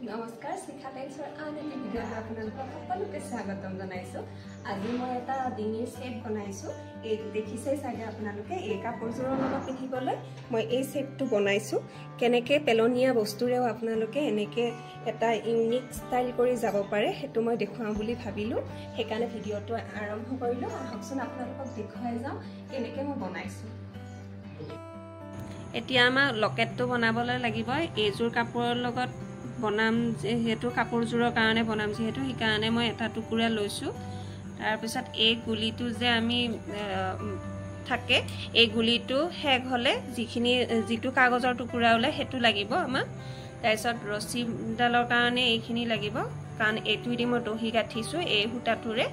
নমস্কাৰ শিখা টাইলছৰ আন এটা ভিডিঅ'ত আপোনালোকক সকলোকে স্বাগতম জনাইছোঁ। আজি মই এটা ডিঙিৰ সেট বনাইছোঁ। এই দেখিছে চাগে আপোনালোকে এই কাপোৰযোৰৰ লগত পিন্ধিবলৈ মই এই সেটটো বনাইছোঁ। কেনেকৈ পেলনীয়া বস্তুৰেও আপোনালোকে এনেকৈ এটা ইউনিক ষ্টাইল কৰি যাব পাৰে সেইটো মই দেখুৱাম বুলি ভাবিলোঁ। সেইকাৰণে ভিডিঅ'টো আৰম্ভ কৰিলোঁ। আহকচোন আপোনালোকক দেখুৱাই যাওঁ কেনেকৈ মই বনাইছোঁ। এতিয়া আমাৰ লকেটটো বনাবলৈ লাগিব। এইযোৰ কাপোৰৰ লগত বনাম যেহেতু কাপোৰযোৰৰ কাৰণে বনাম যেহেতু সেইকাৰণে মই এটা টুকুৰা লৈছোঁ। তাৰপিছত এই গুলিটো যে আমি থাকে এই গুলিটো শেষ হ'লে যিটো কাগজৰ টুকুৰা ওলায় সেইটো লাগিব আমাক। তাৰপিছত ৰছীডালৰ কাৰণে এইখিনি লাগিব কাৰণ এইটোৱেদি মই দহি গাঁঠিছোঁ এই সূতাটোৰে।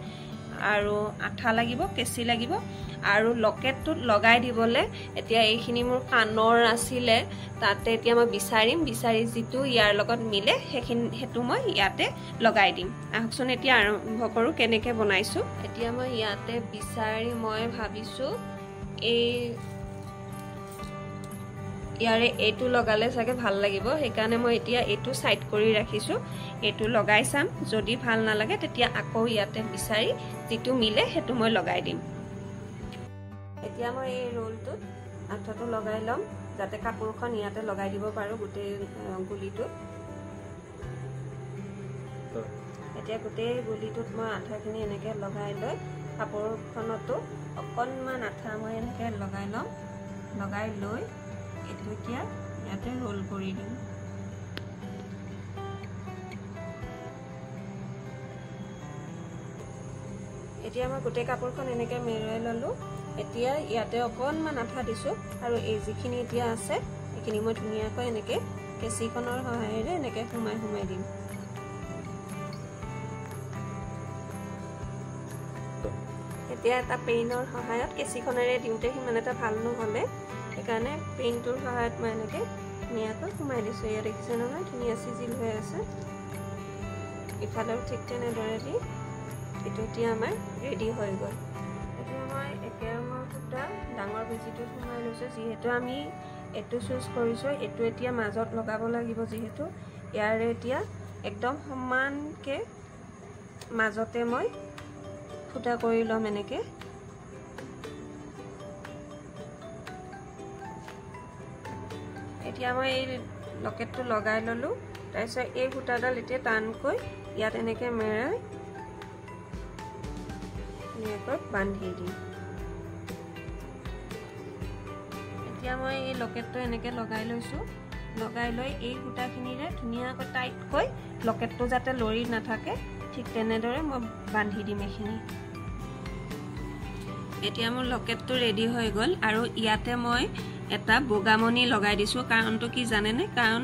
আৰু আঠা লাগিব, কেঁচি লাগিব আৰু লকেটটোত লগাই দিবলৈ এতিয়া এইখিনি মোৰ কাণৰ আছিলে তাতে এতিয়া মই বিচাৰি যিটো ইয়াৰ লগত মিলে সেইটো মই ইয়াতে লগাই দিম। আহকচোন এতিয়া আৰম্ভ কৰোঁ কেনেকৈ বনাইছোঁ। এতিয়া মই ইয়াতে বিচাৰি মই ভাবিছোঁ ইয়াৰে এইটো লগালে চাগে ভাল লাগিব, সেইকাৰণে মই এতিয়া এইটো ছাইড কৰি ৰাখিছোঁ। এইটো লগাই চাম, যদি ভাল নালাগে তেতিয়া আকৌ ইয়াতে বিচাৰি যিটো মিলে সেইটো মই লগাই দিম। এতিয়া মই এই ৰোলটোত আঠাটো লগাই ল'ম যাতে কাপোৰখন ইয়াতে লগাই দিব পাৰোঁ গোটেই গুলিটোত। এতিয়া গোটেই গুলিটোত মই আঠাখিনি এনেকৈ লগাই লৈ কাপোৰখনতো অকণমান আঠা মই এনেকৈ লগাই ল'ম। লগাই লৈ এইটো এতিয়া ইয়াতে ৰোল কৰি দিম। এতিয়া মই গোটেই কাপোৰখন এনেকৈ মেৰুৱাই ল'লোঁ। এতিয়া ইয়াতে অকণমান আঠা দিছোঁ আৰু এই যিখিনি এতিয়া আছে সেইখিনি মই ধুনীয়াকৈ এনেকৈ কেঁচিখনৰ সহায়েৰে এনেকৈ সোমাই দিম। এতিয়া এটা পেইনৰ সহায়ত কেঁচিখনেৰে দিওঁতে সিমান এটা ভাল নহ'লে সেইকাৰণে পেইনটোৰ সহায়ত মই এনেকৈ ধুনীয়াকৈ সোমাই দিছোঁ। ইয়াত দেখিছে নহয় ধুনীয়া চিজিল হৈ আছে। ইফালেও ঠিক তেনেদৰে দি এইটো এতিয়া আমাৰ ৰেডি হৈ গ'ল। এতিয়া মই একে ৰঙৰ সূতা ডাঙৰ বেজিটোত সোমাই লৈছোঁ। যিহেতু আমি এইটো চুজ কৰিছোঁ এইটো এতিয়া মাজত লগাব লাগিব, যিহেতু ইয়াৰে এতিয়া একদম সমানকৈ মাজতে মই ফুটা কৰি ল'ম এনেকৈ। এতিয়া মই এই লকেটটো লগাই ল'লোঁ। তাৰপিছত এই সূতাডাল এতিয়া টানকৈ ইয়াত এনেকৈ মেৰাই ধুনীয়াকৈ বান্ধি দিম। এতিয়া মই এই লকেটটো এনেকৈ লগাই লৈছোঁ। লগাই লৈ এই সূতাখিনিৰে ধুনীয়াকৈ টাইটকৈ লকেটটো যাতে লৰি নাথাকে ঠিক তেনেদৰে মই বান্ধি দিম এইখিনি। এতিয়া মোৰ লকেটটো ৰেডি হৈ গ'ল আৰু ইয়াতে মই এটা বগামণি লগাই দিছোঁ। কাৰণটো কি জানেনে? কাৰণ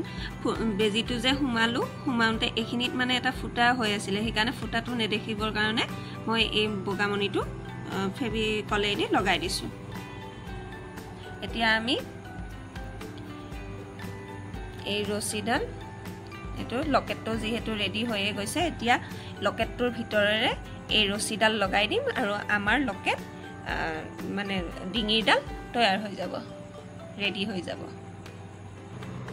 বেজিটো যে সোমাওঁতে এইখিনিত মানে এটা ফুটা হৈ আছিলে, সেইকাৰণে ফুটাটো নেদেখিবৰ কাৰণে মই এই বগামণিটো ফেভিকলেদি লগাই দিছোঁ। এতিয়া আমি এই ৰছীডাল এইটো লকেটটো যিহেতু ৰেডি হৈয়ে গৈছে, এতিয়া লকেটটোৰ ভিতৰেৰে এই ৰছীডাল লগাই দিম আৰু আমাৰ লকেট মানে ডিঙিৰডাল তৈয়াৰ হৈ যাব, ৰেডি হৈ যাব।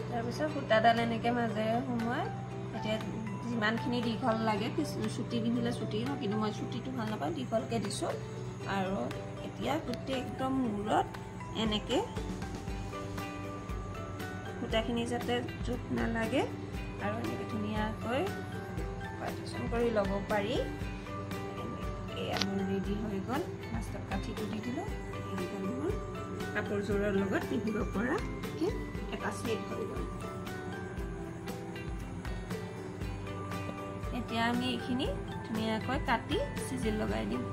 তাৰপিছত সূতাডাল এনেকৈ মাজেৰে সোমোৱাই এতিয়া যিমানখিনি দীঘল লাগে, চুটি পিন্ধিলে চুটি ন, কিন্তু মই চুটিটো ভাল নাপাওঁ, দীঘলকৈ দিছোঁ। আৰু এতিয়া গোটেই একদম মূৰত এনেকৈ সূতাখিনি যাতে জোখ নালাগে আৰু এনেকৈ ধুনীয়াকৈ পাৰ্টিশ্যন কৰি ল'ব পাৰি। এয়া মোৰ ৰেডি হৈ গ'ল। লাষ্টত কাঠিটো দি দিলোঁ। এই গ'ল মোৰ কাপোৰযোৰৰ লগত পিন্ধিব পৰাকৈ এটা ছেট হৈ গ'ল। এতিয়া আমি এইখিনি ধুনীয়াকৈ কাটি চিজিল লগাই দিম।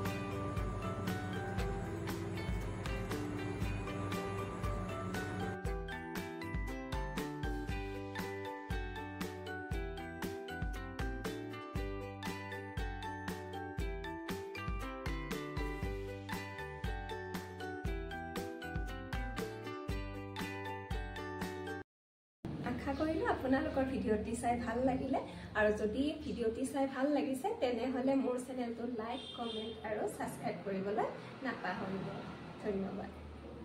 আশা কৰিলোঁ আপোনালোকৰ ভিডিঅ'টি চাই ভাল লাগিলে, আৰু যদি ভিডিঅ'টি চাই ভাল লাগিছে তেনেহ'লে মোৰ চেনেলটো লাইক, কমেণ্ট আৰু ছাবস্ক্ৰাইব কৰিবলৈ নাপাহৰিব। ধন্যবাদ।